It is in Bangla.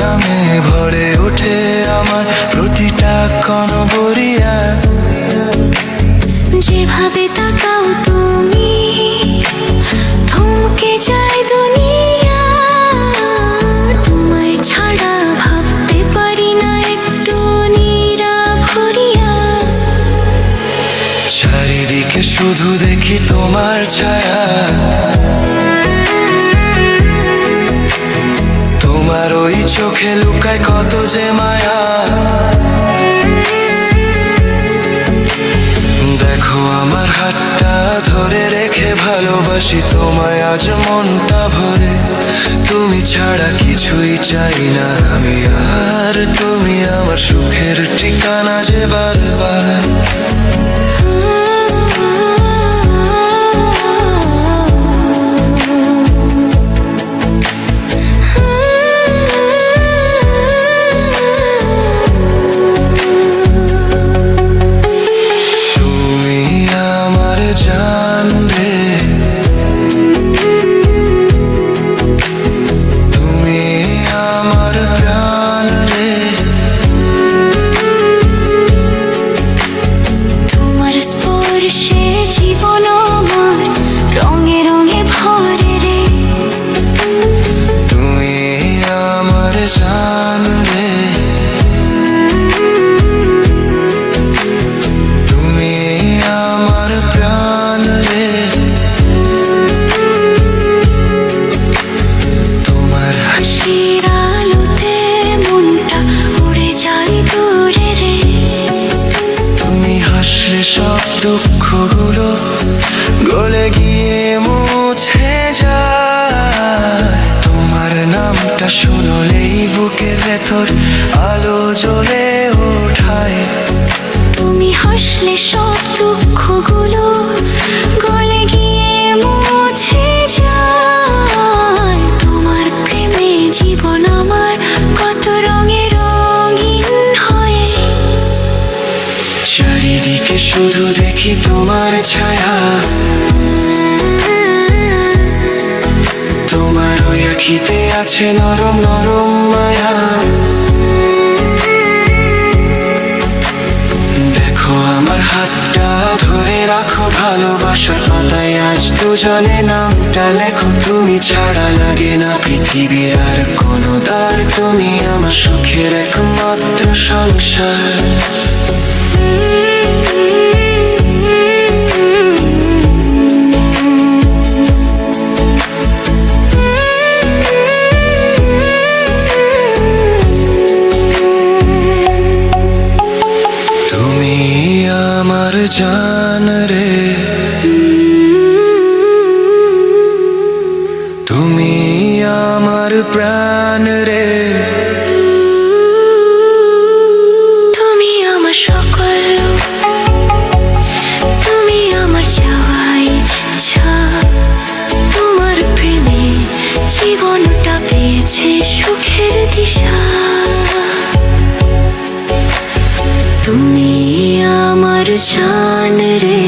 নামে ভরে ওঠে আমার প্রতিটা কনবরিয়া। যেভাবে তাকাও তুমি থমকে যায় দুনিয়া। তোমায় ছাড়া ভাবতে পারি না একটু নিরাভরিয়া। চারিদিকে শুধু দেখি তোমার ছায়া, তোমার ওই চোখে লুকায় কত যে মায়া। দেখো আমার হাতটা ধরে রেখে ভালোবাসি তোমায় আজ মনটা ভরে। তুমি ছাড়া কিছুই চাই না আমি আর, তুমি আমার সুখের ঠিকানা যে বারবার। জান রে তুমি আমার প্রাণ রে, তোমার স্পর্শে জীবন আমার রঙে রঙে ভরে রে। তুমি আমার জান রে, তুমি আমার প্রাণ রে। তোমার হাসির আলোতে মনটা উড়ে যায় দূরে রে। তুমি হাসলে সব দুঃখগুলো গলে গিয়ে মুছে যায়। তোমার নামটা শুনলেই বুকের ভেতর আলো জ্বলে ওঠায়। তুমি হাসলে সব দুঃখগুলো গলে গিয়ে মুছে যায়। তোমার প্রেমে জীবন আমার কত রঙে রঙিন হয়। চারিদিকে শুধু দেখি তোমার ছায়া, তোমার ওই আখিতে আছে নরম নরম মায়া। দেখো আমার হাতটা ধরে রাখো ভালোবাসার পাতায় আজ দুজনে নামটা লেখো। তুমি ছাড়া লাগে না পৃথিবীর আর কোনো দ্বার, তুমি আমার সুখের একমাত্র সংসার। তুমি আমার জান রে, তুমি আমার প্রাণ রে। তুমি আমার সকল, তুমি আমার চাওয়া ইচ্ছা। তোমার প্রেমে জীবনটা পেয়েছে সুখের দিশা। তুমি আমার জান রে।